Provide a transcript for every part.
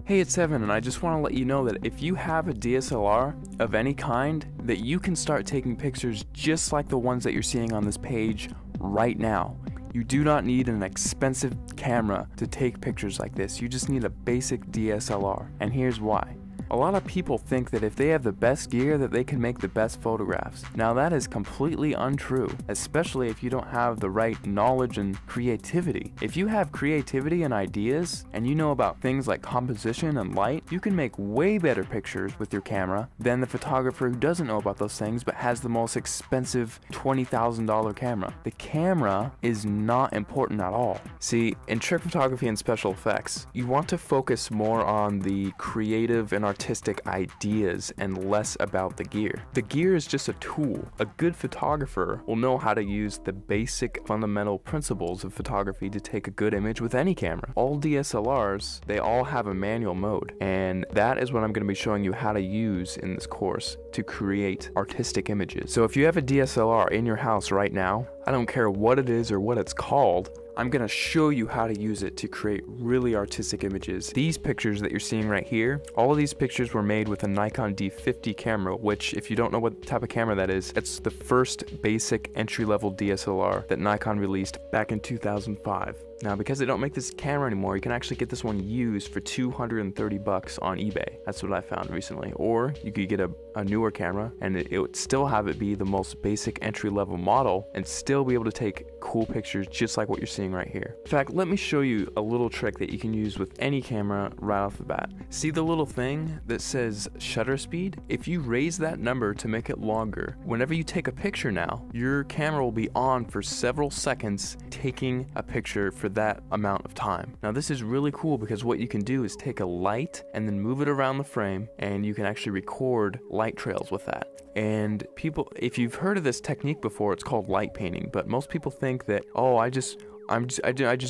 Hey, it's Evan, and I just want to let you know that if you have a DSLR of any kind, that you can start taking pictures just like the ones that you're seeing on this page right now. You do not need an expensive camera to take pictures like this. You just need a basic DSLR, and here's why. A lot of people think that if they have the best gear that they can make the best photographs. Now that is completely untrue, especially if you don't have the right knowledge and creativity. If you have creativity and ideas, and you know about things like composition and light, you can make way better pictures with your camera than the photographer who doesn't know about those things but has the most expensive $20,000 camera. The camera is not important at all. See, in trick photography and special effects, you want to focus more on the creative and artistic ideas and less about the gear. The gear is just a tool. A good photographer will know how to use the basic fundamental principles of photography to take a good image with any camera. All DSLRs, they all have a manual mode, and that is what I'm going to be showing you how to use in this course to create artistic images. So if you have a DSLR in your house right now, I don't care what it is or what it's called, I'm gonna show you how to use it to create really artistic images. These pictures that you're seeing right here, all of these pictures were made with a Nikon D50 camera, which, if you don't know what type of camera that is, it's the first basic entry-level DSLR that Nikon released back in 2005. Now, because they don't make this camera anymore, you can actually get this one used for $230 on eBay. That's what I found recently. Or you could get a newer camera and it would still have it be the most basic entry-level model and still be able to take cool pictures just like what you're seeing right here. In fact, let me show you a little trick that you can use with any camera right off the bat. See the little thing that says shutter speed? If you raise that number to make it longer, whenever you take a picture now, your camera will be on for several seconds taking a picture for that amount of time. Now this is really cool because what you can do is take a light and then move it around the frame, and you can actually record light trails with that. And people, if you've heard of this technique before, it's called light painting, but most people think that, oh, I just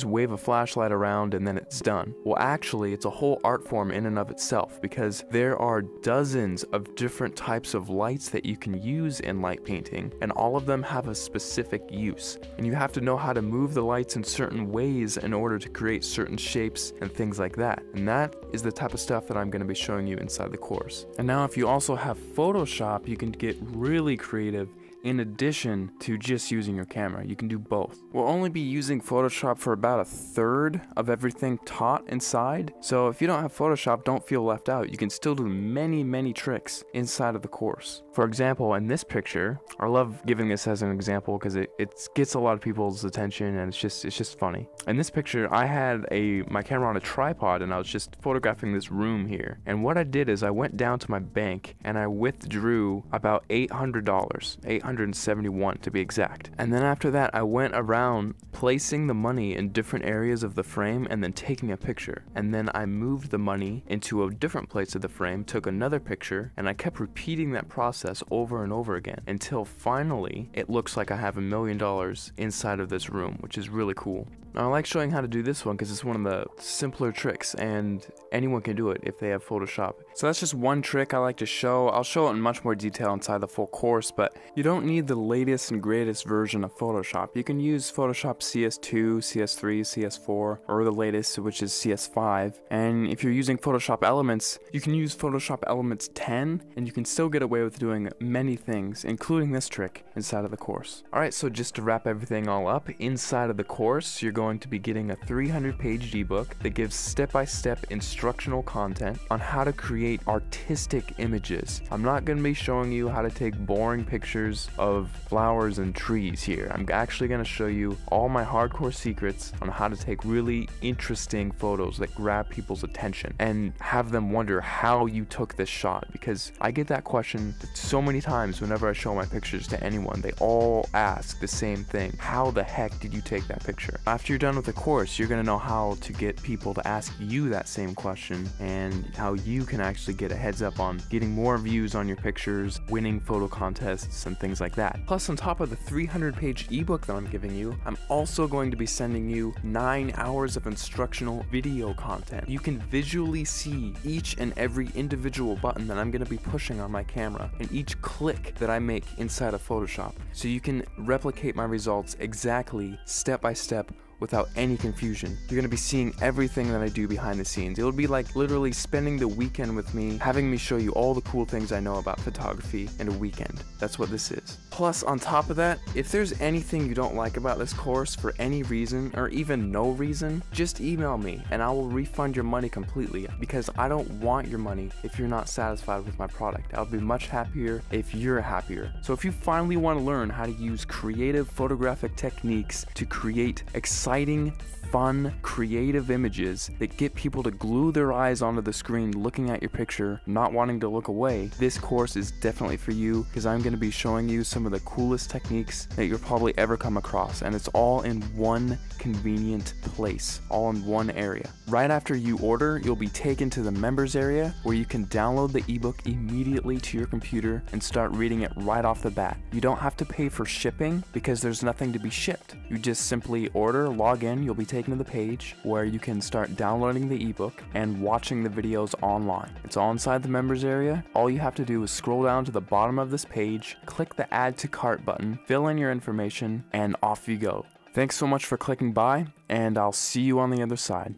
wave a flashlight around and then it's done. Well, actually, it's a whole art form in and of itself, because there are dozens of different types of lights that you can use in light painting, and all of them have a specific use. And you have to know how to move the lights in certain ways in order to create certain shapes and things like that. And that is the type of stuff that I'm going to be showing you inside the course. And now if you also have Photoshop, you can get really creative. In addition to just using your camera, you can do both. We'll only be using Photoshop for about a third of everything taught inside. So if you don't have Photoshop, don't feel left out. You can still do many tricks inside of the course. For example, in this picture, I love giving this as an example because it gets a lot of people's attention, and it's just funny. In this picture, I had my camera on a tripod and I was just photographing this room here. And what I did is I went down to my bank and I withdrew about $800, $871 to be exact. And then after that, I went around placing the money in different areas of the frame and then taking a picture. And then I moved the money into a different place of the frame, took another picture, and I kept repeating that process over and over again until finally it looks like I have $1 million inside of this room, which is really cool. Now, I like showing how to do this one because it's one of the simpler tricks and anyone can do it if they have Photoshop. So that's just one trick I like to show. I'll show it in much more detail inside the full course, but you don't need the latest and greatest version of Photoshop. You can use Photoshop CS2, CS3, CS4, or the latest, which is CS5. And if you're using Photoshop Elements, you can use Photoshop Elements 10, and you can still get away with doing many things, including this trick, inside of the course. Alright, so just to wrap everything all up, inside of the course, you're going to be getting a 300-page ebook that gives step-by-step instructional content on how to create artistic images. I'm not going to be showing you how to take boring pictures of flowers and trees here. I'm actually going to show you all my hardcore secrets on how to take really interesting photos that grab people's attention and have them wonder how you took this shot, because I get that question so many times whenever I show my pictures to anyone. They all ask the same thing: how the heck did you take that picture? After you're done with the course, you're going to know how to get people to ask you that same question and how you can actually get a heads up on getting more views on your pictures, winning photo contests, and things like that. Plus, on top of the 300-page ebook that I'm giving you, I'm also going to be sending you 9 hours of instructional video content. You can visually see each and every individual button that I'm going to be pushing on my camera and each click that I make inside of Photoshop, so you can replicate my results exactly, step by step, without any confusion. You're going to be seeing everything that I do behind the scenes. It'll be like literally spending the weekend with me, having me show you all the cool things I know about photography in a weekend. That's what this is. Plus, on top of that, if there's anything you don't like about this course for any reason, or even no reason, just email me and I will refund your money completely, because I don't want your money if you're not satisfied with my product. I'll be much happier if you're happier. So if you finally want to learn how to use creative photographic techniques to create exciting, fun, creative images that get people to glue their eyes onto the screen looking at your picture, not wanting to look away, this course is definitely for you, because I'm going to be showing you some of the coolest techniques that you'll probably ever come across, and it's all in one convenient place, all in one area. Right after you order, you'll be taken to the members area where you can download the ebook immediately to your computer and start reading it right off the bat. You don't have to pay for shipping because there's nothing to be shipped. You just simply order, log in, you'll be taken to the page where you can start downloading the ebook and watching the videos online. It's all inside the members area. All you have to do is scroll down to the bottom of this page, click the add to cart button, fill in your information, and off you go. Thanks so much for clicking by, and I'll see you on the other side.